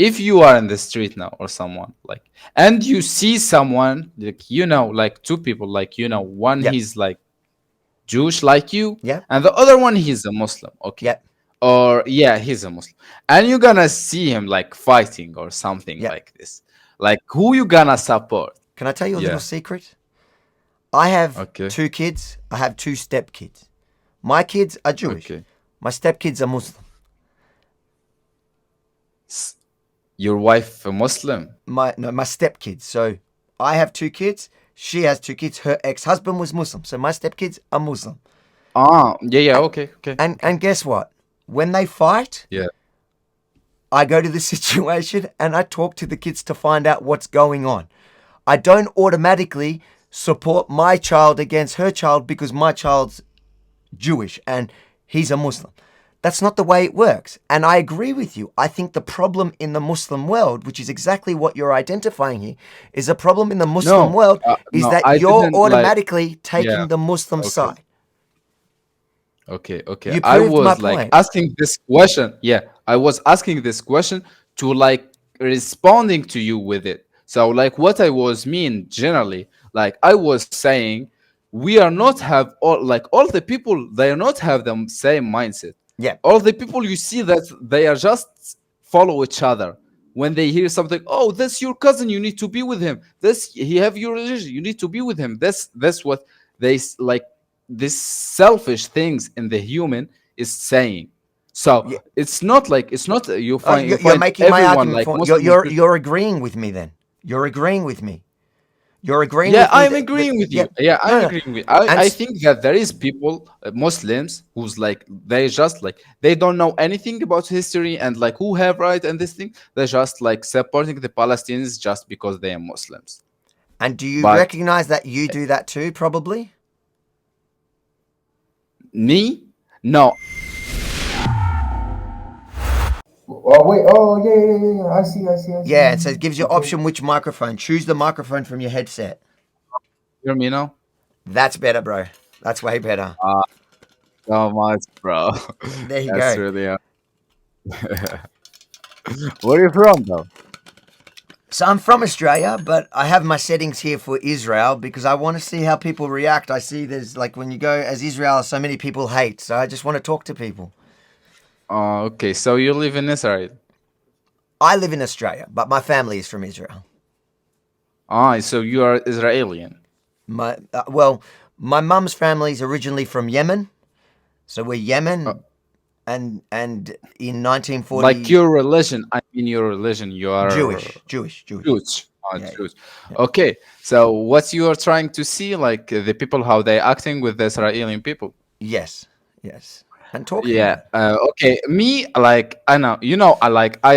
if you are in the street now or someone like, and you see someone like, like two people, like, one Yep. he's like Jewish like you, Yep. and the other one he's a Muslim, okay, Yep. or yeah, he's a Muslim, and you're gonna see him like fighting or something Yep. like this, like who you gonna support? Can I tell you a little Yeah. secret? I have Okay. 2 kids. I have 2 stepkids. My kids are Jewish. Okay. My stepkids are Muslim. S- your wife a Muslim? My stepkids. So I have 2 kids. She has 2 kids. Her ex-husband was Muslim. So my stepkids are Muslim. Ah, yeah, yeah. Okay, okay, okay. And guess what? When they fight, Yeah. I go to the situation and I talk to the kids to find out what's going on. I don't automatically support my child against her child because my child's Jewish and he's a Muslim. That's not the way it works. And I agree with you. I think the problem in the Muslim world, which is exactly what you're identifying here, is a problem in the Muslim No, world is no, that I you're didn't like. automatically Yeah. taking the Muslim Okay. side. Okay, okay. You I proved my was like point. asking this question. Yeah, I was asking this question to like responding to you with it. So like what I was mean generally, like I was saying, we are not have all the people, they are not have the same mindset. Yeah. All the people you see that they are just follow each other. When they hear something, oh, that's your cousin, you need to be with him. This he have your religion, you need to be with him. That's what like this selfish things in the human is saying. So Yeah. it's not Oh, you you're find making my everyone argument like for Muslim and Christian. you're agreeing with me then. You're agreeing with me. You're agreeing Yeah, with me I'm that agreeing with yeah. you. Yeah, No, I'm no. agreeing with. And I think that there is people, Muslims, who's like they just like they don't know anything about history and like who have right and this thing. They're just like supporting the Palestinians just because they are Muslims. and do you But recognize that you do that too, probably? me, no. Oh wait. Oh yeah, yeah, yeah, yeah. I see. I see. I see. Yeah, so it gives you Okay. option which microphone. Choose the microphone from your headset. Hear me now? That's better, bro. That's way better. Uh, so much, bro. There you That's go. really. Where are you from, though? So I'm from Australia, but I have my settings here for Israel because I want to see how people react. I see there's like when you go as Israel, so many people hate. So I just want to talk to people. Okay. So you live in Israel. I live in Australia, but my family is from Israel. Ah, so you are Israeli. Well, my mum's family is originally from Yemen, so we're Uh, Yemen, and in like 1940, your religion, I mean your religion, you are Jewish. Jews. Yeah, Jews. yeah. Okay, so what you are trying to see, like the people, how they acting with the Israeli people. Yes, and talking Yeah. about it. Okay. Me, like I know, I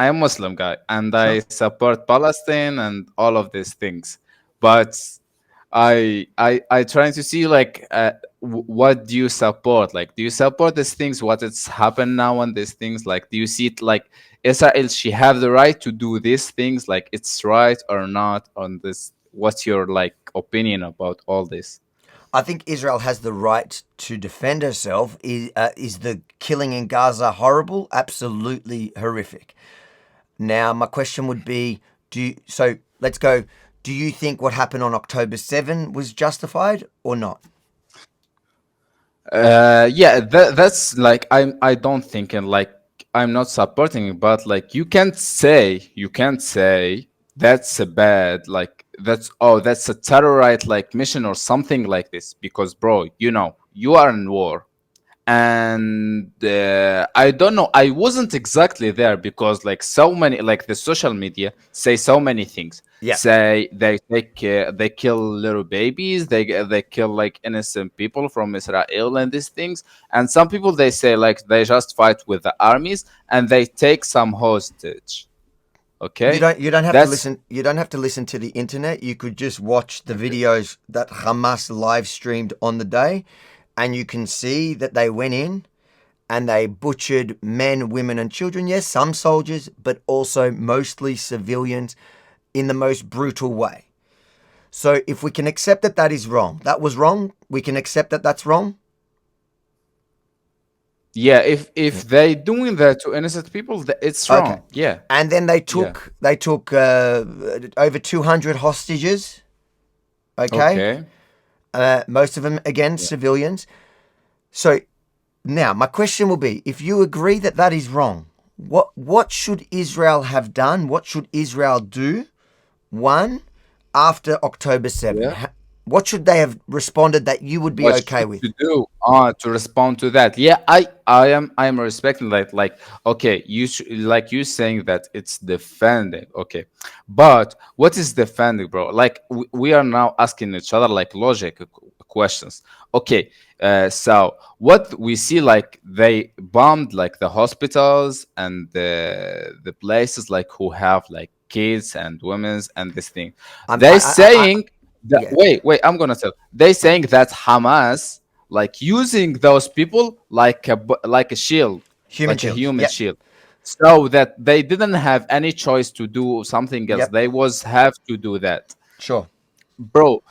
am Muslim guy, and I Sure. support Palestine and all of these things, but I trying to see like what do you support? Like, do you support these things? What it's happened now and these things? Like, do you see it like Israel? She have the right to do these things. Like, it's right or not on this? What's your like opinion about all this? I think Israel has the right to defend herself. Is the killing in Gaza horrible? Absolutely horrific. Now, my question would be, so let's go. Do you think what happened on October 7 was justified or not? Yeah, that's like I don't think and like I'm not supporting it, but like you can't say that's a bad like that's a terrorite like mission or something like this because bro, you are in war, and I don't know, I wasn't exactly there because like so many like the social media say so many things, Yeah. say they kill little babies, they kill like innocent people from Israel and these things, and some people they say like they just fight with the armies and they take some hostage. Okay, You don't have to that's listen. You don't have to listen to the internet. You could just watch the videos that Hamas live streamed on the day, and you can see that they went in and they butchered men, women, and children. Yes, some soldiers, but also mostly civilians in the most brutal way. So if we can accept that that is wrong, that was wrong, we can accept that that's wrong. Yeah, if Yeah. they doing that to innocent people, it's Okay. wrong. Yeah, And then they yeah. took over 200 hostages. Okay, Okay. most of them again Yeah. civilians. So now my question will be: if you agree that that is wrong, what should Israel have done? What should Israel do? One, after October 7, Yeah. what should they have responded that you would be What okay should with? to do to respond to that? Yeah, I am respecting that. Like, okay, like you saying that it's defending. Okay, but what is defending, bro? Like we are now asking each other like logic questions. Okay, so what we see, like they bombed like the hospitals and the places like who have like kids and women's and this thing. I'm, They I saying that, yeah, wait, I'm gonna tell. They saying that Hamas like using those people like like a shield, human like a shields. human Yep, shield, so that they didn't have any choice to do something else. yep, They was have to do that, sure. bro.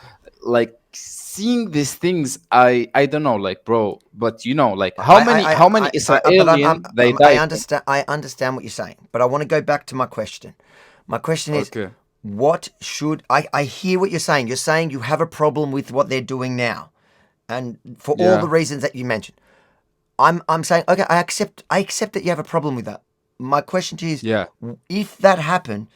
Like seeing these things, I don't know, like bro. But like how many But Israeli they I died from? understand. I understand what you're saying, but I want to go back to my question. My question is, Okay, what should I hear what you're saying? You're saying you have a problem with what they're doing now, and for all the yeah, reasons that you mentioned. I'm saying, okay, I accept that you have a problem with that. My question to you is, yeah. if that happened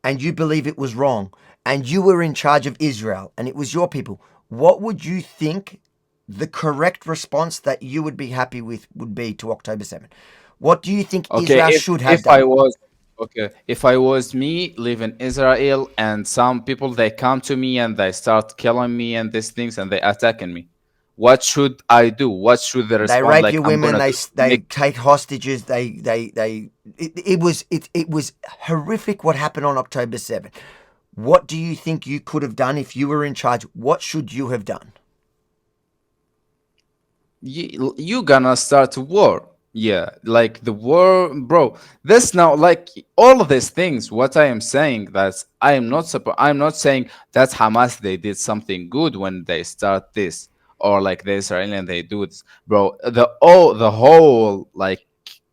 and you believe it was wrong and you were in charge of Israel and it was your people, what would you think the correct response that you would be happy with would be to October 7th? What do you think Okay, Israel if should have if I done? was okay, if I was me live in Israel and some people they come to me and they start killing me and these things and they attacking me, what should I do? What should they They respond rape like your I'm women. gonna They do? they take hostages. It was horrific what happened on October 7th. What do you think you could have done if you were in charge? What should you have done? You gonna start a war. Yeah, like the war, bro. This now, like all of these things. What I am saying that I'm not saying that Hamas they did something good when they start this, or like the Israeli they do this, bro. The whole like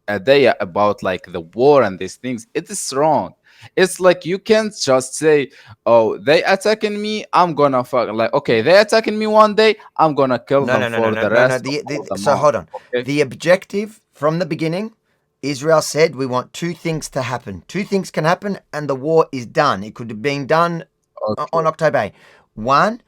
idea about like the war and these things, it is wrong. It's like you can't just say, "Oh, they attacking me. I'm gonna fuck." Like, okay, they attacking me one day. I'm gonna kill No, them no, no, no, for no, the no, no. rest of all the So month. hold on. Okay. The objective from the beginning, Israel said we want two things to happen. Two things can happen, and the war is done. It could have been done Okay. on October 8. One,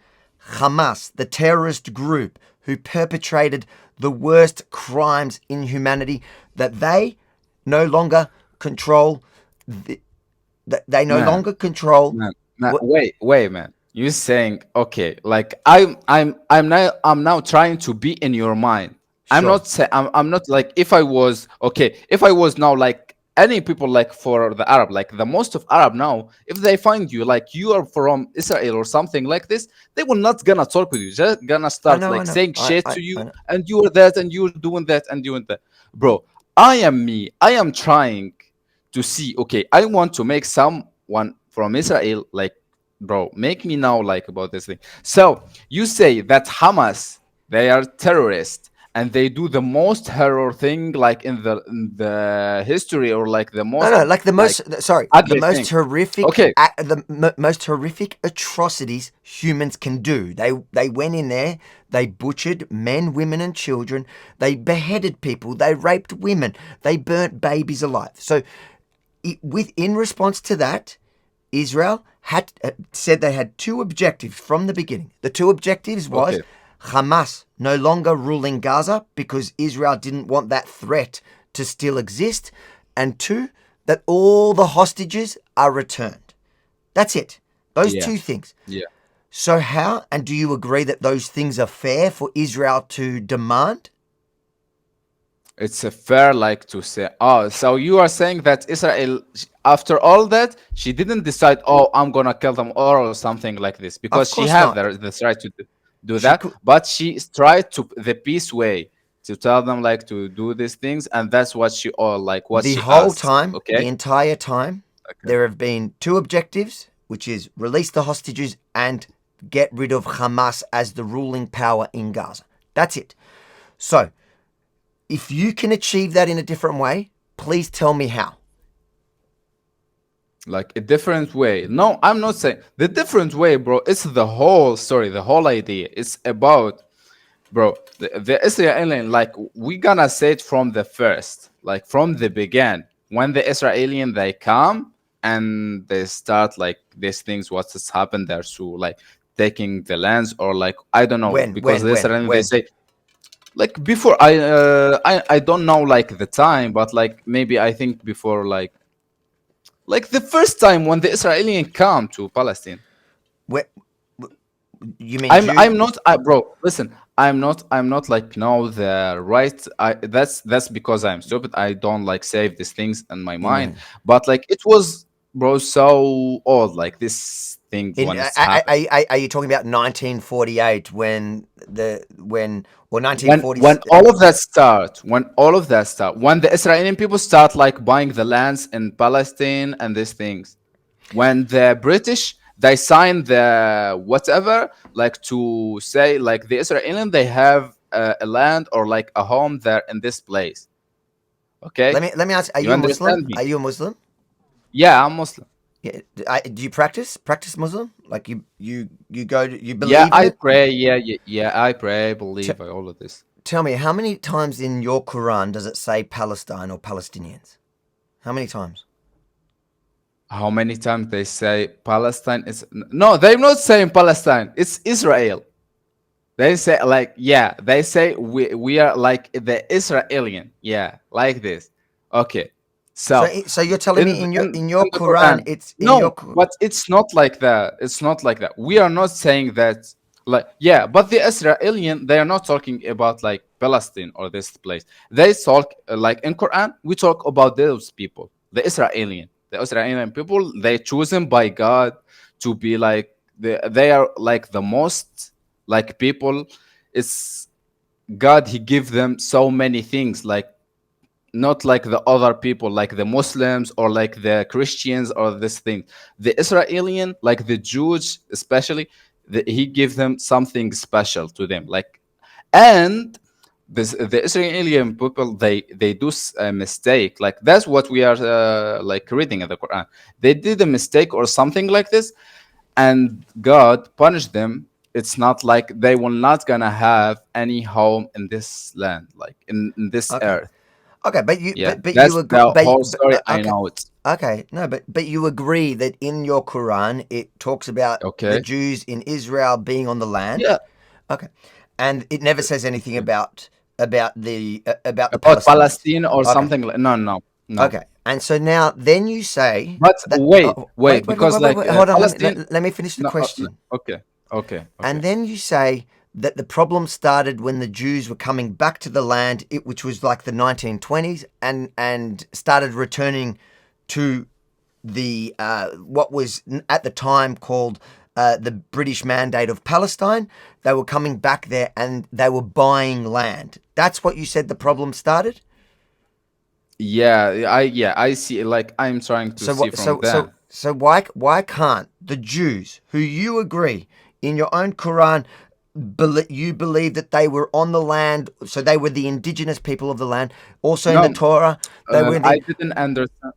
Hamas, the terrorist group who perpetrated the worst crimes in humanity, that they no longer control. The, that they no Man, longer control. man, What? wait, man. You saying okay? Like I'm now trying to be in your mind. Sure. I'm not like if I was okay. If I was now like any people like for the Arab, like the most of Arab now, if they find you like you are from Israel or something like this, they will not gonna talk with you. Just gonna I start know. I like know. saying shit I, to you, I know. and you're that, and you're doing that, and doing that, bro. I am me. I am trying to see, okay, I want to make someone from Israel like, bro, make me know like about this thing. So you say that Hamas, they are terrorists and they do the most horror thing like in the history, or like the No, most no, like the like most, sorry, the ugly most thing. horrific, Okay, most horrific atrocities humans can do. They went in there, they butchered men, women, and children. They beheaded people. They raped women. They burnt babies alive. So, in response to that, Israel had said they had two objectives from the beginning. The two objectives was okay, Hamas no longer ruling Gaza because Israel didn't want that threat to still exist, and two, that all the hostages are returned. That's it. Those yeah, two things. yeah. So how, and do you agree that those things are fair for Israel to demand? It's a fair like to say. Oh, so you are saying that Israel, after all that, she didn't decide. Oh, I'm gonna kill them or something like this, because Of she course have not. the right to do She that. could But she tried to the peace way to tell them like to do these things, and that's what she all like what the she whole asked. time, the Okay. entire time, Okay. there have been two objectives, which is release the hostages and get rid of Hamas as the ruling power in Gaza. That's it. So If you can achieve that in a different way, please tell me how. Like a different way. No, I'm not saying the different way, bro. It's the whole story, the whole idea. It's about, bro, the Israeli, like we gonna say it from the first, like from the begin, when the Israeli they come and they start like these things, what has happened there, so like taking the lands or like I don't know, When, because when, the when, Israeli they when? say like before I don't know like the time, but like maybe I think before like the first time when the Israeli come to Palestine. When you mean Jews? I'm not bro, listen, I'm not like know the right. That's because I'm stupid. I don't like save these things in my In mind. your But like it was, bro, so old, like this things in when it's happened. are you talking about 1948 when or When 1940s? all of that start, when the Israeli people start like buying the lands in Palestine and these things, when the British they signed the whatever, like to say like the Israeli they have a land or like a home there in this place. Okay, Let me ask: Are you you a Muslim? understand me? Are you a Muslim? Yeah, I'm Muslim. Yeah. Do you practice Muslim? Like you go to, you Yeah, believe in I it? pray. Yeah, yeah, yeah, I pray, T- believe all of this. Tell me, how many times in your Quran does it say Palestine or Palestinians? How many times? How many times they say Palestine is no? They're not saying Palestine. It's Israel. They say like yeah, they say we are like the Israelian. Yeah, like this. Okay. So So so you're telling me in your in the Quran Quran. it's in your No, but it's not like that. It's not like that. We are not saying that like yeah, but the Israelian they are not talking about like Palestine or this place. They talk like in Quran we talk about those people, the Israelian. The Israelian people they chosen by God to be like they are like the most like people. It's God he give them so many things like not like the other people like the Muslims or like the Christians or this thing. The Israelian like the Jews especially, he give them something special to them like. And the Israeli people they do a mistake like that's what we are like reading in the Quran. They did a mistake or something like this, and God punished them. It's not like they will not gonna have any home in this land, like in this okay. earth. Okay, but you Yeah, but you that's agree the whole story. I okay. know it. Okay, no, but you agree that in your Quran it talks about the Okay. Jews in Israel being on the land. Yeah, Okay, and it never says anything okay. about the About Palestinians. Palestine or Okay, something like no, no, no. okay, and so now then you say But that. wait, Oh, wait, because like wait. Hold on. Palestine. Let me finish the No, question. okay, okay, And okay. then you say that the problem started when the Jews were coming back to the land, which was like the 1920s, and started returning to the what was at the time called the British Mandate of Palestine. They were coming back there and they were buying land. That's what you said the problem started. Yeah, I see. Like I'm trying to So see what? from that. So why can't the Jews, who you agree in your own Quran, you believe that they were on the land, so they were the indigenous people of the land. Also in the No, Torah, they were I the didn't understand.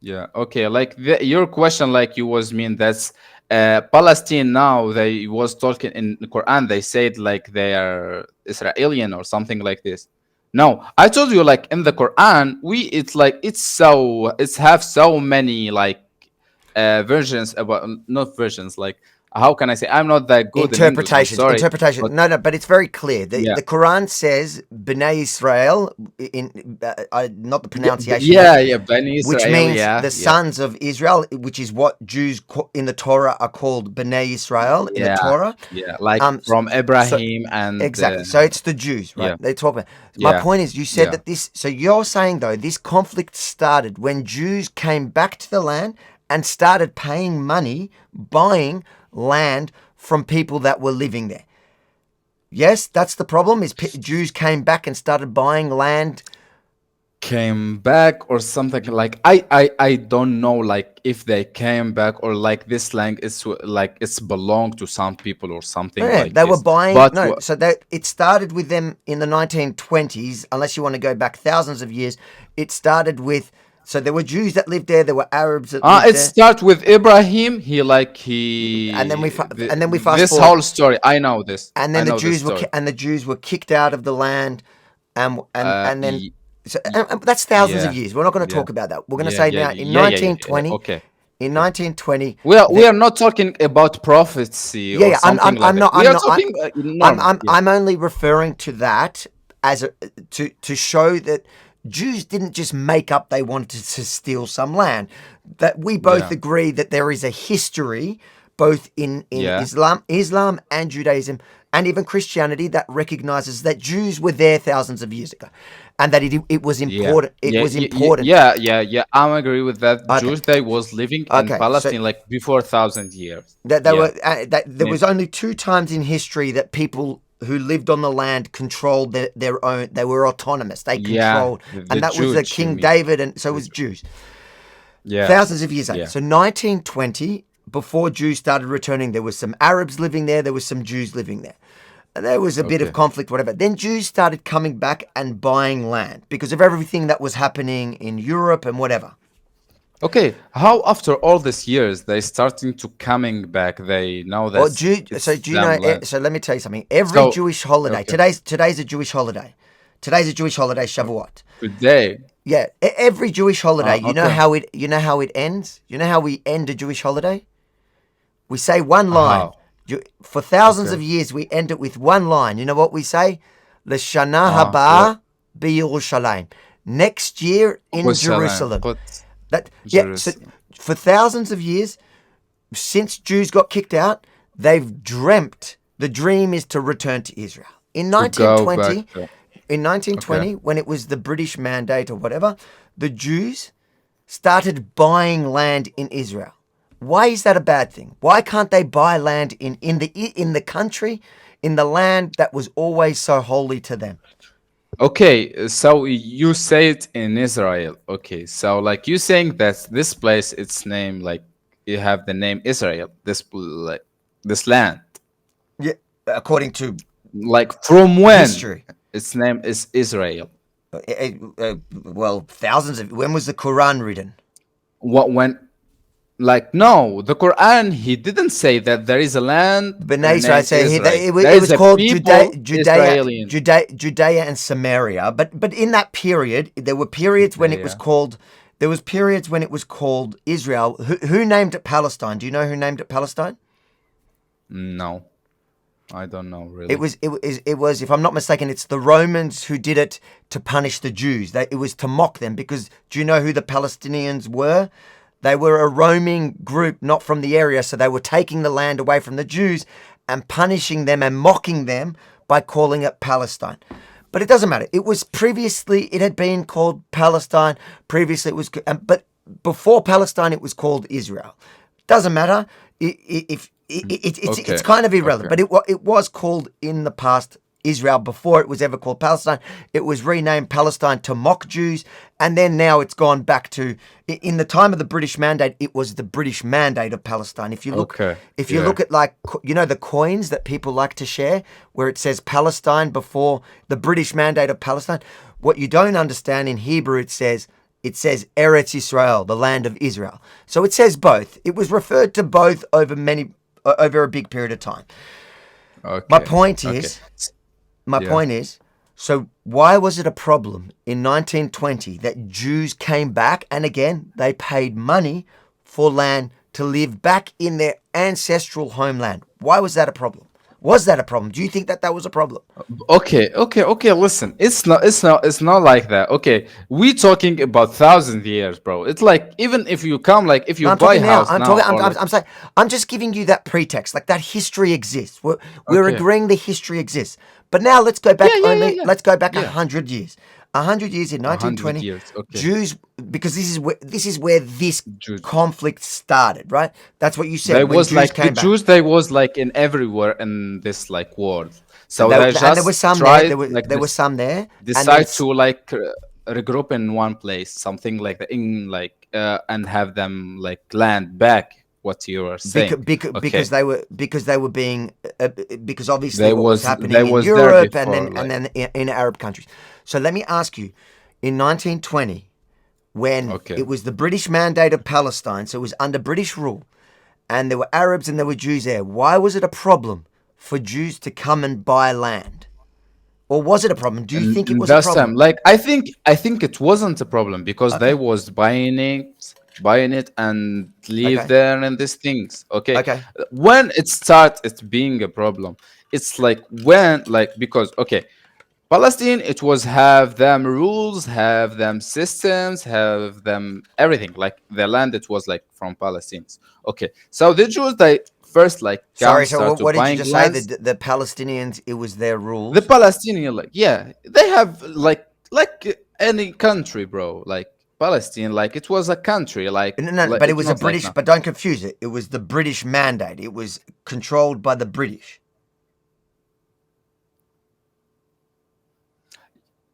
Yeah, okay. Like your question, like you was mean that's Palestine now. They was talking in the Quran. They said like they are Israelian or something like this. No, I told you like in the Quran, we it's like it's have so many like versions about not versions like how can I say I'm not that good in English. I'm sorry, but interpretation. No, but it's very clear. yeah, The Quran says Bnei Israel in not the yeah, pronunciation, but yeah, yeah. Bani which Israel, means yeah, the yeah, sons of Israel, which is what Jews in the Torah are called Bnei Israel in the yeah, Torah. yeah. Like Um, from so Ibrahim and exactly. So it's the Jews, right? yeah. They talk about. My Yeah, point is, you said yeah, that this. So you're saying though, this conflict started when Jews came back to the land and started paying money, buying land from people that were living there. Yes, that's the problem. Is Jews came back and started buying land came back or something. Like I don't know like if they came back or like this land is like it's belong to some people or something Yeah, like they were this. buying. But No, so that it started with them in the 1920s. Unless you want to go back thousands of years, it started with. So there were Jews that lived there. There were Arabs that lived it there, starts with Ibrahim. He like and then we fast this forward, whole story. I know this. and I then know this story. the Jews were kicked out of the land, and then. Y- So y- that's thousands of yeah, years. We're not going to yeah, talk about that. We're going to yeah, say yeah, now yeah, yeah. Okay. in Okay. 1920, We are not talking about prophecy yeah, or yeah. something like I'm that. not. We I'm are not. talking normal. Yeah. I'm only referring to that as to show that Jews didn't just make up they wanted to steal some land. That we both Yeah. agree that there is a history, both in Yeah. Islam and Judaism, and even Christianity, that recognizes that Jews were there thousands of years ago, and that it was Yeah. important. It Yeah. was Yeah. important. Yeah. Yeah. Yeah. I agree with that. Okay, Jews they was living in okay. So Palestine like before 1,000 years. that they Yeah. were that there Yeah. was only two times in history that people who lived on the land controlled their own. They were autonomous. They Yeah. controlled, The and that was Jews, you King mean? David, and so The was Jew- Jews. Yeah. Thousands of years ago. Yeah. So 1920, before Jews started returning, there was some Arabs living there. There was some Jews living there. And there was a bit of Okay. conflict, whatever. Then Jews started coming back and buying land because of everything that was happening in Europe and whatever. Okay. How after all these years they starting to coming back? They know Well, that so it's do you know? them land. So let me tell you something. Every So Jewish holiday. okay. Today's a Jewish holiday. Today's a Jewish holiday, Shavuot. Today. Yeah, every Jewish holiday. Okay. You know how it ends. You know how we end a Jewish holiday. We say one line. How? For thousands Okay. of years, we end it with one line. You know what we say? L'shana What? haba b'Yerushalayim. Next year in Jerusalem. Jerusalem. What? That yeah. So Jerusalem. for thousands of years, since Jews got kicked out, they've dreamt. The dream is to return to Israel. In To go back 1920, to. in Okay. 1920, when it was the British mandate or whatever, the Jews started buying land in Israel. Why is that a bad thing? Why can't they buy land in the country, in the land that was always so holy to them? Okay, so you say it in Israel. Okay, so like you saying that this place, its name, like you have the name Israel, like this land. Yeah, according to Like from when history. its name is Israel? Well, thousands of. When was the Quran written? What when? Like no, the Quran he didn't say that there is a land B'nai Israel. named So Israel. There it is was a called people Israelian. Judea and Samaria. But in that period, there were periods when it was Yeah. called. There was periods when it was called Israel. Who named it Palestine? Do you know who named it Palestine? No, I don't know It really. was it was, if I'm not mistaken, it's the Romans who did it to punish the Jews. It was to mock them because do you know who the Palestinians were? They were a roaming group, not from the area, so they were taking the land away from the Jews and punishing them and mocking them by calling it Palestine. But it doesn't matter. It was previously, it had been called Palestine. Previously, it was, but before Palestine, it was called Israel. Doesn't matter. It's Okay. kind of irrelevant, Okay. but it was called in the past Israel before it was ever called Palestine. It was renamed Palestine to mock Jews, and then now it's gone back to in the time of the British Mandate. It was the British Mandate of Palestine. If you look, Okay, if you yeah. look at like the coins that people like to share, where it says Palestine before the British Mandate of Palestine. What you don't understand in Hebrew, it says Eretz Israel, the land of Israel. So it says both. It was referred to both over a big period of time. Okay. My point Okay. is, my Yeah. point is, so why was it a problem in 1920 that Jews came back and again they paid money for land to live back in their ancestral homeland? Why was that a problem? Was that a problem? Do you think that was a problem? Okay. Listen, it's not like that. Okay, we talking about 1,000 years, bro. It's like even if you come, like if No, you I'm buy talking now. house I'm now, talking. or like, I'm saying. I'm just giving you that pretext, like that history exists. We're okay, agreeing the history exists. But now let's go back yeah, Let's go back yeah, 100 years. 100 years in 100 1920, years. Okay, Jews, because this is where this Jews. conflict started, right? That's what you They said when was Jews like the came back. Jews. They was like in everywhere in this like world. And So they there were just some there. tried There like were this some there, and then decide to like regroup in one place, something like that, in like and have them like land back. What you are saying, okay? Because they were being because obviously They what was was they happening in was there Europe and before, like, then in Arab countries. So let me ask you, in 1920, when okay. it was the British mandate of Palestine, so it was under British rule, and there were Arabs and there were Jews there. Why was it a problem for Jews to come and buy land? Or was it a problem? Do you think it In was a that time, problem? like, I think it wasn't a problem because they Okay, was buying it and live okay, there and these things. Okay, okay. when it starts it being a problem, it's like when, like, because, okay, Palestine, it was have them rules, have them systems, have them everything. Like the land, it was like from Palestinians. Okay, so the Jews, they first like come Sorry, so start to what did you buying just say? lands. The Palestinians, it was their The rules? Palestinian, like, yeah, they have like any country, bro. Like Palestine, like it was a country, No, no, like but it it's was a not like British, now. but don't confuse it. It was the British mandate. It was controlled by the British.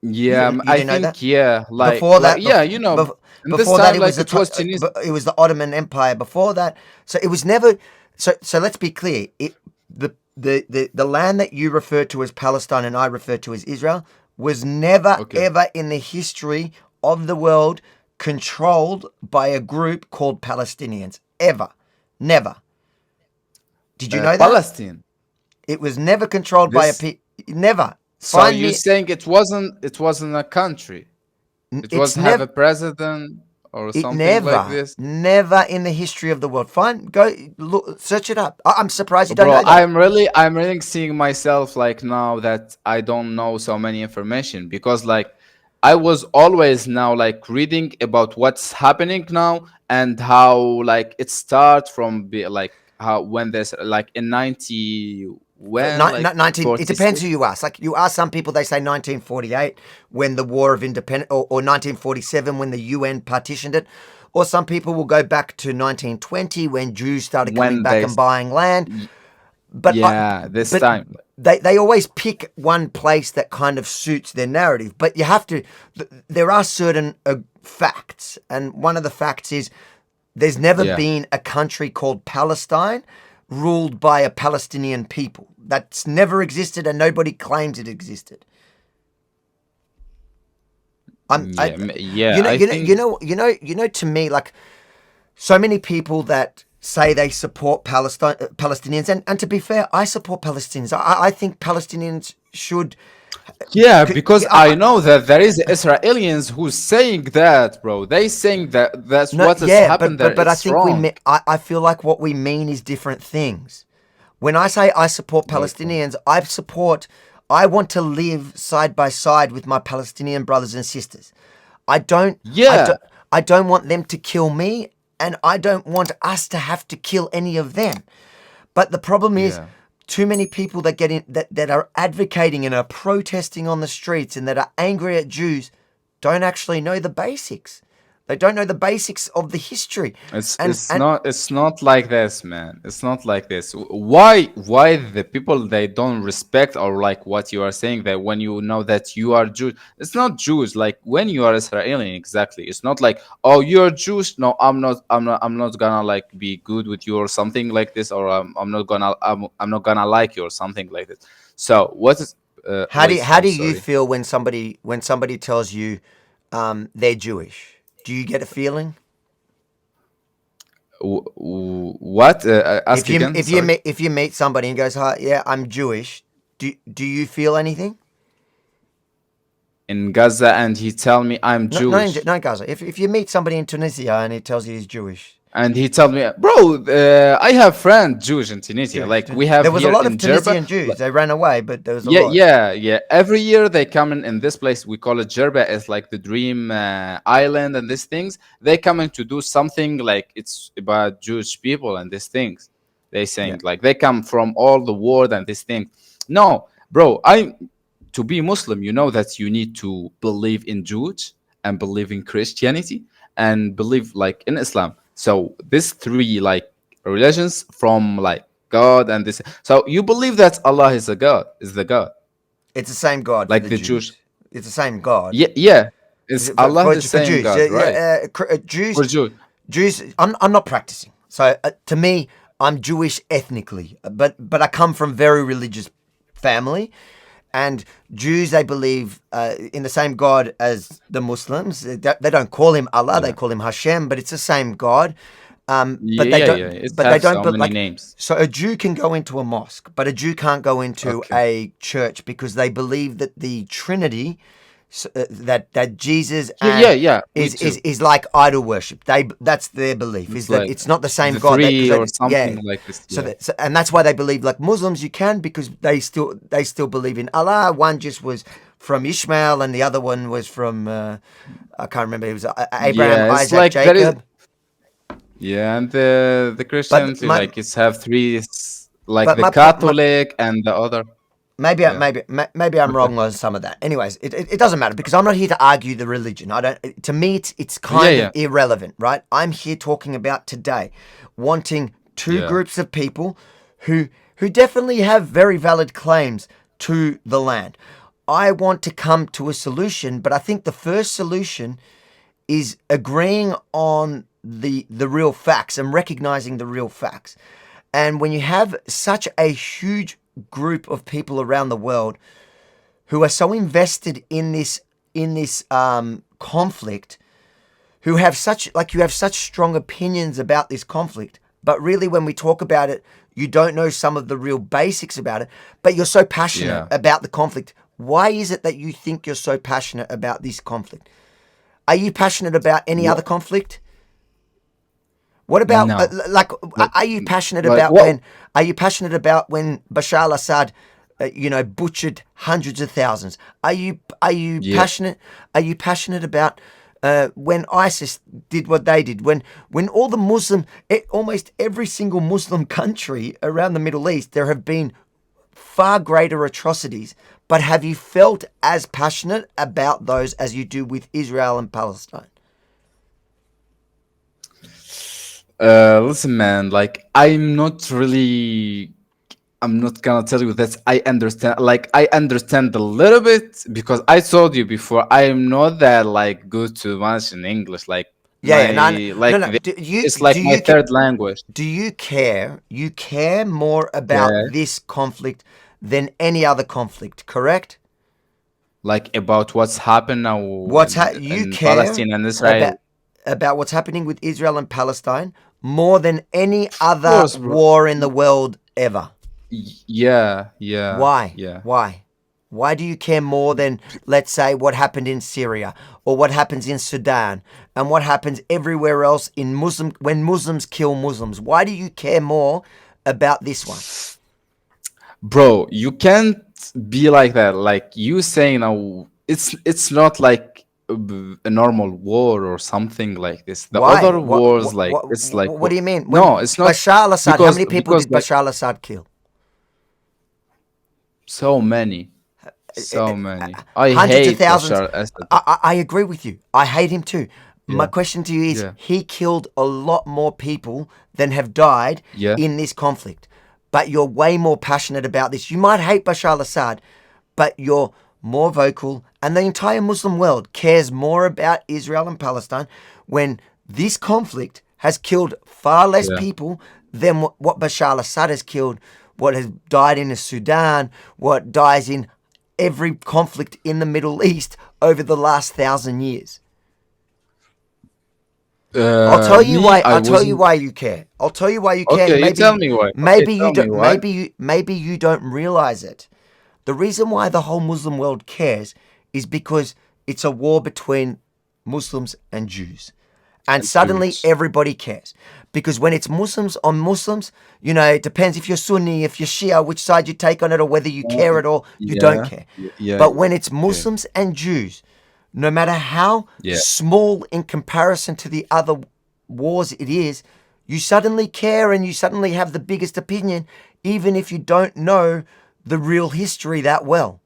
Yeah, You I didn't know that? think, yeah, Before like that, yeah, you know, in this before that, time, it was like the it was Tunisia. it was the Ottoman Empire. Before that, so it was never. So let's be clear. The land that you refer to as Palestine and I refer to as Israel was never Okay, ever in the history of the world controlled by a group called Palestinians. Ever, never. Did you know that? Palestine. It was never controlled by a This, pe. Never. so Find you me. saying it wasn't a country? It was It's have never. a president or It something like never, this. never in the history of the world. Find, go, look, search it up. I'm surprised you don't Bro, know that. I'm really seeing myself like now that I don't know so many information because like I was always now like reading about what's happening now and how like it starts from like how when there's like in 90 when like 19. It depends 46. who you ask. Like you ask some people, they say 1948 when the War of Independence, or 1947 when the UN partitioned it, or some people will go back to 1920 when Jews started coming When back and there's buying land. y- But yeah, this but time. they always pick one place that kind of suits their narrative. But you have to. There are certain facts, and one of the facts is there's never Yeah. been a country called Palestine ruled by a Palestinian people. That's never existed, and nobody claims it existed. Yeah, yeah, I think. To me, like so many people that say they support Palestinians, and to be fair, I support Palestinians. I think Palestinians should. Yeah, Yeah, because I know that there is Israelis who's saying that, bro. They saying that that's no, what has yeah, happened there. but I It's think wrong. I feel like what we mean is different things. When I say I support Okay. Palestinians, I want to live side by side with my Palestinian brothers and sisters. I don't, I Yeah, don't, I don't want them to kill me, and I don't want us to have to kill any of them. But the problem is, yeah. too many people that get in that are advocating and are protesting on the streets and that are angry at Jews don't actually know the basics. They don't know the basics of the history, It's and it's and not it's not like this, man. It's not like this. Why the people they don't respect or like what you are saying that when you know that you are Jews, it's not Jews. Like when you are Israeli, exactly. It's not like, oh, you're Jews. No, I'm not gonna like be good with you or something like this, or I'm not gonna like you or something like this. So what is wait, how I'm do you sorry. feel when somebody tells you they're Jewish? Do you get a feeling? What? Ask If you again. Sorry. if you meet somebody and goes, "Hi, yeah, I'm Jewish," do you feel anything? In Gaza, and he tell me I'm No, no, Jewish. no, Gaza. If you meet somebody in Tunisia and he tells you he's Jewish, And he told me, bro, I have friend Jewish in Tunisia. Jewish. Like we have There was a here lot of in Jerba. Tunisian Jews. They ran away, but there was a Yeah, lot. yeah, yeah. Every year they come in this place. We call it Jerba. It's like the dream island and these things. They coming to do something like it's about Jewish people and these things. They Yeah. saying like they come from all the world and these things. No, bro. I to be Muslim, you know that you need to believe in Jews and believe in Christianity and believe like in Islam. So these three like religions from like God and this. So you believe that Allah is the God, It's the same God for like the the Jews. Jews. It's the same God. Yeah, yeah. Is Allah the For same Jews. God, right? Jews, For Jew. I'm not practicing. So to me, I'm Jewish ethnically, but I come from very religious family, and Jews they believe in the same God as the Muslims. They don't call him Allah; they Yeah. call him Hashem, but it's the same God. But they Yeah, don't. yeah. It But they have don't. so But many like, names. so a Jew can go into a mosque, but a Jew can't go into Okay. a church because they believe that the Trinity, that Jesus Yeah, yeah, and yeah. Me is like idol worship. That's their belief. Is It's that like it's not the same the God. three or Yeah. something like this. So Yeah. that and that's why they believe like Muslims you can because they still believe in Allah. One just was from Ishmael and the other one was from I can't remember. It was Abraham, Yeah, it's Isaac, like that is Jacob. yeah, and the But Christianity my like it's have three like but the my point. Catholic and the other. Maybe, Yeah. maybe I'm wrong on some of that. Anyways, it doesn't matter because I'm not here to argue the religion. I don't. To me, it's Yeah, kind of yeah. irrelevant, right? I'm here talking about today, wanting two Yeah. groups of people who definitely have very valid claims to the land. I want to come to a solution, but I think the first solution is agreeing on the real facts and recognizing the real facts. And when you have such a huge group of people around the world who are so invested in this conflict, who have such like you have such strong opinions about this conflict, but really when we talk about it, you don't know some of the real basics about it, but you're so passionate Yeah. about the conflict. Why is it that you think you're so passionate about this conflict? Are you passionate about any other What? conflict? What about No. like? Like Are you passionate like about what? when? Are you passionate about when Bashar al-Assad, butchered hundreds of thousands? Are you Yeah. passionate? Are you passionate about when ISIS did what they did? When all the almost every single Muslim country around the Middle East, there have been far greater atrocities. But have you felt as passionate about those as you do with Israel and Palestine? Listen, man. Like I'm not gonna tell you that I understand. Like I understand a little bit because I told you before. I am not that like good too much in English. Like Yeah, yeah. No, my no, like no. the, Do you it's like do my you third language. do you care? You care more about Yeah. this conflict than any other conflict, correct? Like about what's happened now You in care Palestine and about Israel. what's happening with Israel and Palestine more than any Of other course, bro. war in the world ever. Yeah, yeah, Why? yeah. Why? Why do you care more than, let's say, what happened in Syria or what happens in Sudan and what happens everywhere else in when Muslims kill Muslims? Why do you care more about this one? Bro, you can't be like that. Like you saying now, it's not like a normal war or something like this. The Why? other wars, like it's like What do you mean? When no, it's not Bashar al-Assad, how because many people because did like Bashar al-Assad kill? so many, so many. I Hundreds of hate thousands. Bashar Assad. I agree with you. I hate him too. My Yeah, question to you is yeah, he killed a lot more people than have died yeah, in this conflict. But you're way more passionate about this. You might hate Bashar al Assad, but you're more vocal, and the entire Muslim world cares more about Israel and Palestine when this conflict has killed far less yeah. people than what Bashar al Assad has killed, what has died in the Sudan, what dies in every conflict in the Middle East over the last 1,000 years. Me, I I'll tell you wasn't. why you care. I'll tell you why you care. Okay, you tell me why. Okay, tell me why. Maybe you don't realize it. The reason why the whole Muslim world cares is because it's a war between Muslims and Jews. And And suddenly Jews. everybody cares. Because when it's Muslims on Muslims, it depends if you're Sunni, if you're Shia, which side you take on it, or whether you care at all, you don't Yeah, care. yeah, But when yeah, it's yeah, Muslims and Jews, no matter how yeah. small in comparison to the other wars it is, you suddenly care and you suddenly have the biggest opinion, even if you don't know the real history that well.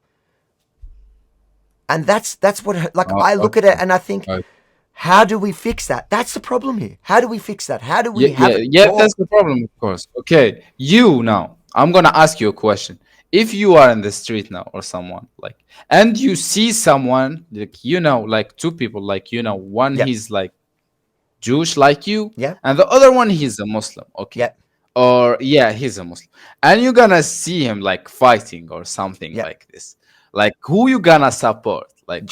And that's what like I look at it Okay. and I think, Okay. how do we fix that? That's the problem here. How do we fix that? How do Yeah, we have yeah, a yeah. That's talk? the problem, of course. Okay, you now. I'm gonna ask you a question. if you are in the street now or someone like, and you see someone like, like two people, like, one Yep. he's like Jewish like you, Yep. and the other one he's a Muslim, okay, Yep. or yeah, he's a Muslim, and you're gonna see him like fighting or something Yep. like this. Like, who you gonna support?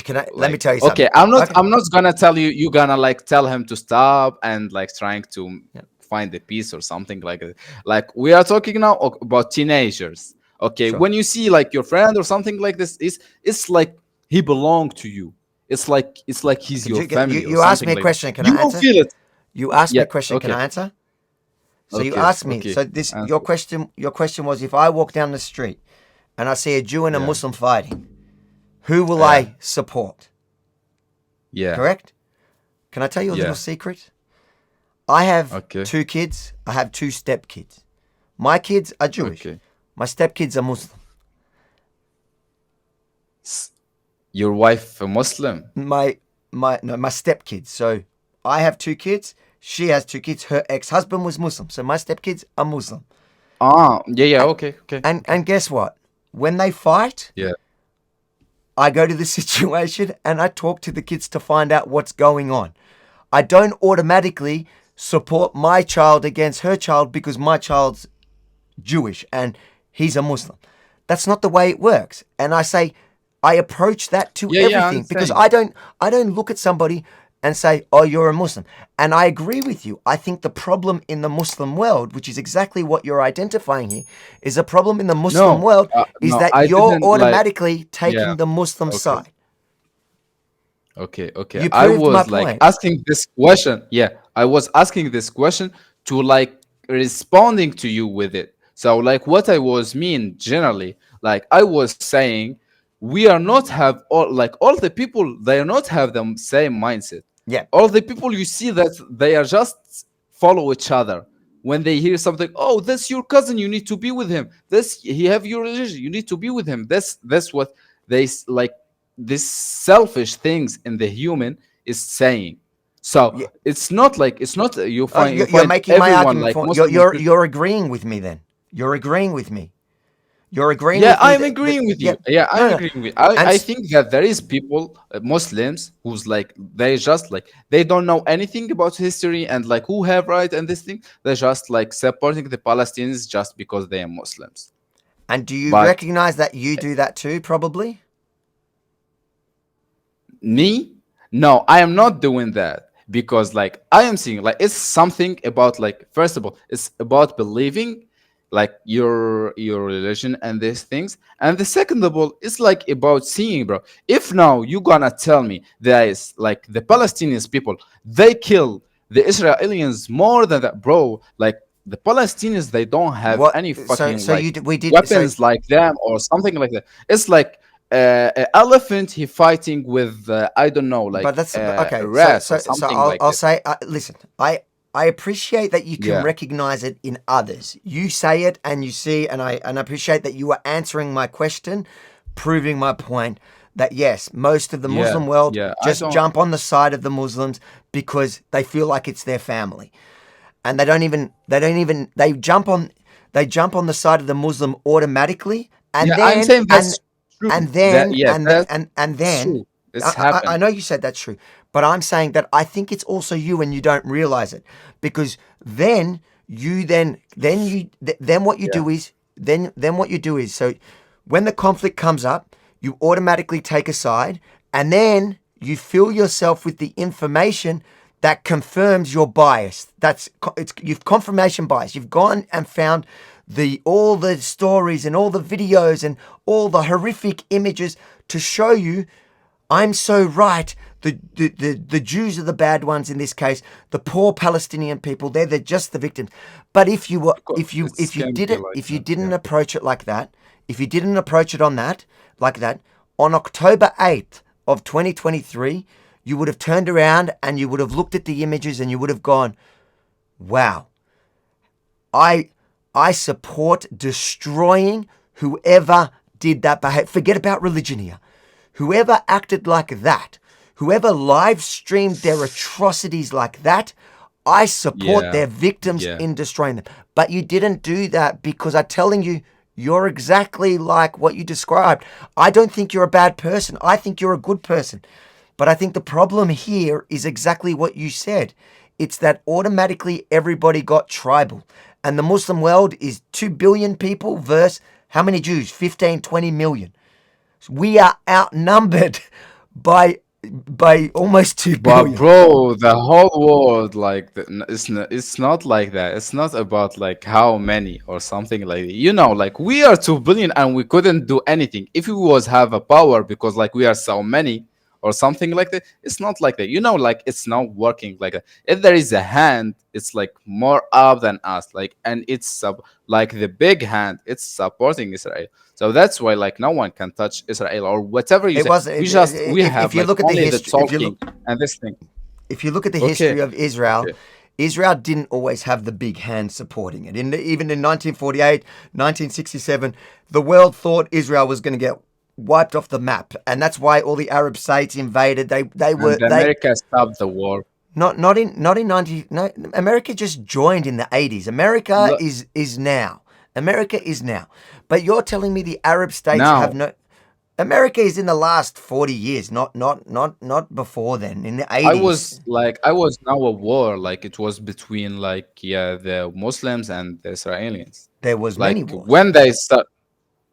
Can I let me Like, tell you okay, something? I'm not, Okay. I'm not gonna tell you. You gonna like tell him to stop and like trying to Yep. find the peace or something like that. Like, we are talking now about teenagers. Okay, Sure. when you see like your friend or something like this, it's like he belong to you. It's like he's Could your you family or you asked something me a like that. question? Can You I will answer? feel it. You asked me Yeah. a question. Can Okay. I answer? So you Okay. asked me. Okay. So this Answer. your question was, if I walk down the street and I see a Jew and a Yeah. Muslim fighting, who will Yeah. I support? Yeah. Correct? Can I tell you a little Yeah. secret? I have Okay. 2 kids. I have 2 stepkids. My kids are Jewish. Okay. My stepkids are Muslim. S- Your wife a Muslim? My stepkids. So I have 2 kids. She has 2 kids. Her ex-husband was Muslim. So my stepkids are Muslim. Ah, yeah, yeah. Okay. Okay. Okay. And guess what? When they fight, Yeah. I go to the situation and I talk to the kids to find out what's going on. I don't automatically support my child against her child because my child's Jewish and he's a Muslim. That's not the way it works. And I say I approach that to Yeah. Yeah. I'm everything because saying. I don't look at somebody and say, "Oh, you're a Muslim." And I agree with you. I think the problem in the Muslim world, which is exactly what you're identifying here, is a problem in the Muslim No. world is No. that I you're didn't like. automatically Yeah. taking the Muslim Okay. side. Okay, okay. You I proved my was like point. asking this question. Yeah, I was asking this question to like responding to you with it. So like what I was mean generally, like I was saying, we are not have all the people, they are not have the same mindset. Yeah. All the people you see that they are just follow each other. When they hear something, oh, that's your cousin, you need to be with him. This he have your religion, you need to be with him. That's what like this selfish things in the human is saying. So Yeah. it's not Oh, you you're find making my everyone argument like for Muslim and Christian. you're agreeing with me then. You're agreeing with me. You're agreeing Yeah, with me I'm that agreeing with yeah. you. Yeah, I'm No, no. agreeing with. I And think that there is people, Muslims, who's like they just like they don't know anything about history and like who have right and this thing. They're just like supporting the Palestinians just because they are Muslims. and do you But recognize that you do that too, probably? me, no, I am not doing that because like I am seeing like it's something about like first of all, it's about believing like your religion and these things, and the second of all, it's like about seeing, bro. If now you gonna tell me there is like the Palestinians people, they kill the Israelis more than that, bro. Like the Palestinians, they don't have What any so fucking so like you we did so weapons like them or something like that. It's like an elephant he fighting with I don't know but like that's a okay. rat or something like I'll this. say listen. I appreciate that you can Yeah, recognize it in others. You say it and you see, and I appreciate that you are answering my question, proving my point that yes, most of the yeah, Muslim world yeah. I just don't. jump on the side of the Muslims because they feel like it's their family, and they jump on the side of the Muslim automatically, and Yeah, I'm then saying that's true. That yeah, and that's then true. It's happened. I know you said that's true, but I'm saying that I think it's also you and you don't realize it because then you then what you Yeah, do is then what you do is so when the conflict comes up, you automatically take a side and then you fill yourself with the information that confirms your bias. You've confirmation bias. You've gone and found all the stories and all the videos and all the horrific images to show you I'm so right. The Jews are the bad ones in this case. The poor Palestinian people, they're just the victims. But if you were, because it if you can be didn't, like if you that. didn't Yeah. approach it like that, if you didn't approach it like that, on October 8th of 2023, you would have turned around and you would have looked at the images and you would have gone, wow, I I support destroying whoever did that behavior. Forget about religion here. Whoever acted like that, whoever live streamed their atrocities like that, I support Yeah. their victims Yeah. in destroying them. But you didn't do that because I'm telling you, You're exactly like what you described. I don't think you're a bad person. I think you're a good person. But I think the problem here is exactly what you said. It's that automatically everybody got tribal. And the Muslim world is 2 billion people versus how many Jews? 15, 20 million. We are outnumbered by almost 2 But billion. bro, the whole world, like, it's not like that. It's not about like how many or something like that. You know, like we are 2 billion and we couldn't do anything. If we was have a power because like we are so many or something like that, it's not like that. You know, like it's not working like that. If there is a hand, it's like more up than us. Like, and it's like the big hand, it's supporting Israel. So that's why like no one can touch Israel or whatever you It say. was We have if you like look at the only the history talking and this thing. if you look at the Okay. history of Israel, Okay. Israel didn't always have the big hand supporting it. Even in 1948, 1967, the world thought Israel was going to get wiped off the map, and that's why all the Arab states invaded. They were And they America stopped the war. not in 90. No, America just joined in the 80s. America Look, is now. America is now. But you're telling me the Arab states have now no. America is in the last 40 years, not before then. In the I 80s, was like I was now a war like it was between like yeah the Muslims and the Israelis. there was many Like wars. when they start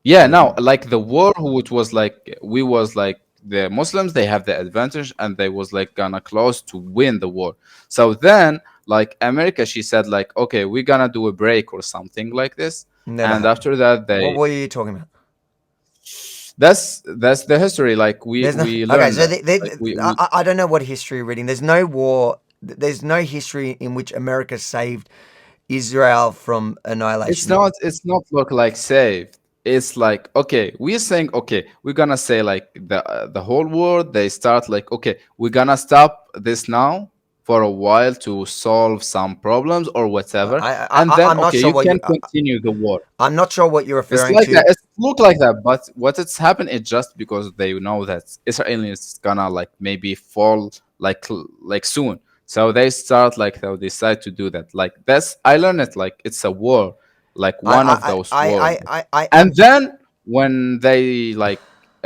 yeah, There was now like the war who it was like we was like the Muslims they have the advantage and they was like gonna close to win the war. So then like America she said like okay we're gonna do a break or something like this, never and happened. after that What they were you talking about? that's the history like we There's no we okay. learned So that like we I don't know what history you're reading. There's no war. There's no history in which America saved Israel from annihilation. it's not look like saved. It's like okay, we're saying okay, we're gonna say like the whole world they start like okay, we're gonna stop this now for a while to solve some problems or whatever, and then I'm not okay, sure you what you. can continue the war. I'm not sure what you're It's referring like that. to. It look like that, but what it's happened is just because they know that Israel is gonna like maybe fall like soon. So they start like they'll decide to do that. Like that's I learned it like it's a war, like I one of I those I wars. I I And then when they like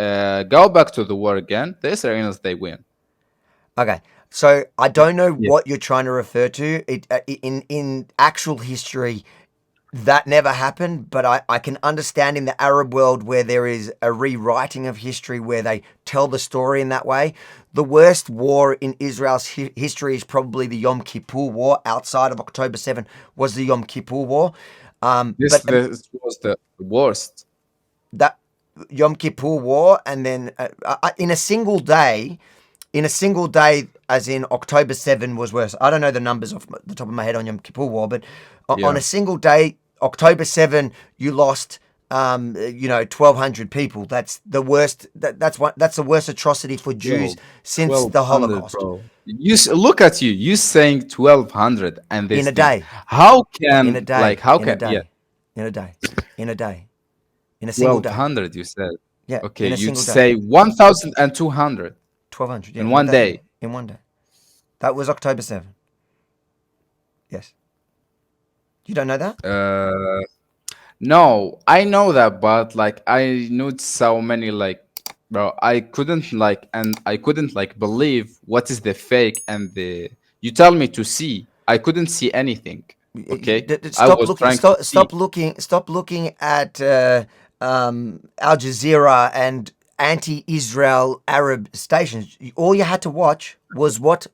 go back to the war again, the Israelis they win. Okay, so I don't know Yeah. what you're trying to refer to. In actual history, that never happened, but I can understand in the Arab world where there is a rewriting of history where they tell the story in that way. The worst war in Israel's history is probably the Yom Kippur War. Outside of October 7 was the Yom Kippur War. But This was the worst. that Yom Kippur War, and then in a single day, as in October 7 was worse. I don't know the numbers off the top of my head on Yom Kippur War, but on Yeah. a single day, October 7, you lost, 1,200 people. That's the worst. That's the worst atrocity for Jews 12, since the 1200, Holocaust. bro. Look at you. You saying 1200 and In these a things. day, How in a can like day, how in a can yeah day, in a day, in a day, in a single day. 1200 you said. Yeah, Okay, in a you'd single day. say 1200 1,200, yeah, in in a one day, yeah, day. in one day. That was October 7. Yes. You don't know that? Uh no, I know that, but like I knew so many like bro, I couldn't like believe what is the fake and the you tell me to see. I couldn't see anything. Okay? I Stop was looking. trying to see. Stop looking at Al Jazeera and anti-Israel Arab stations. All you had to watch was what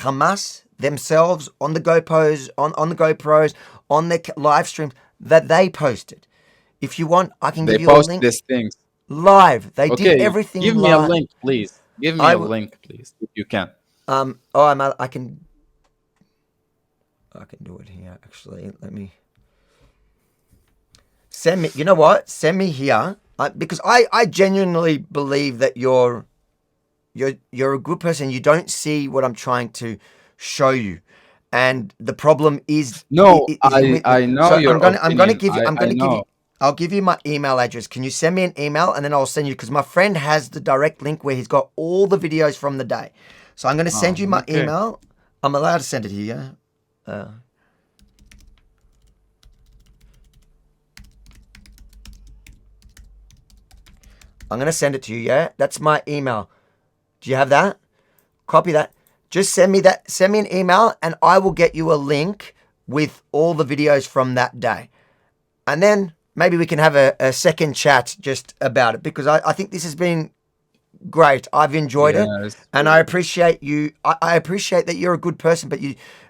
Hamas themselves on the on the GoPros on their live streams that they posted. If you want, I can They give you a post link these things. live. They did Okay, everything give me a live. link, please. Give me I a w- link, please, if you can. I can do it here. Actually, let me. Send me. You know what? Send me here because I genuinely believe that you're a good person. You don't see what I'm trying to show you, and the problem No, is in with. I know So your I'm gonna opinion. give you I'm I gonna give you. know. I'll give you my email address. Can you send me an email and then I'll send you because my friend has the direct link where he's got all the videos from the day. So I'm gonna send Oh, you my okay. email. I'm allowed to send it here. Uh, I'm going to send it to you, yeah? That's my email. Do you have that? Copy that. Just send me that. Send me an email and I will get you a link with all the videos from that day. And then maybe we can have a second chat just about it, because I think this has been great. I've enjoyed it, Yes. and I appreciate you. I appreciate that you're a good person, but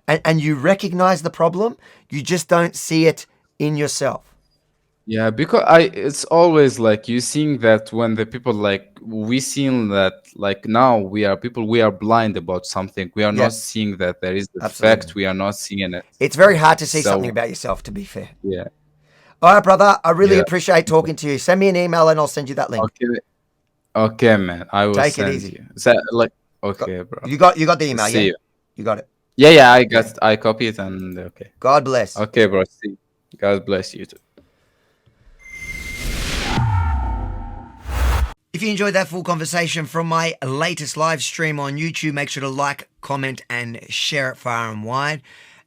and you recognize the problem. You just don't see it in yourself. Yeah, because it's always like you seeing that when the people like we seen that like now we are blind about something. We are Yeah, not seeing that there is the absolutely. fact. We are not seeing it. It's very hard to see something So about yourself, to be fair. yeah, All right, brother. I really yeah. appreciate talking to you. Send me an email and I'll send you that link. Okay, okay, man. I will Take it send easy. you. So, like, Got, okay, bro. you got the email, See yeah? you. You got it. Yeah, yeah. Yeah. I copy it and okay. God bless. Okay, bro. See. You. God bless you too. If you enjoyed that full conversation from my latest live stream on YouTube, make sure to like, comment, and share it far and wide.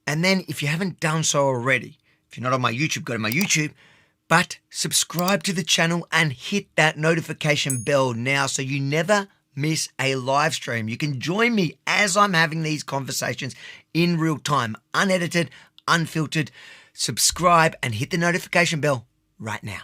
And then, if you haven't done so already, if you're not on my YouTube, go to my YouTube, but subscribe to the channel and hit that notification bell now so you never miss a live stream. You can join me as I'm having these conversations in real time, unedited, unfiltered. Subscribe and hit the notification bell right now.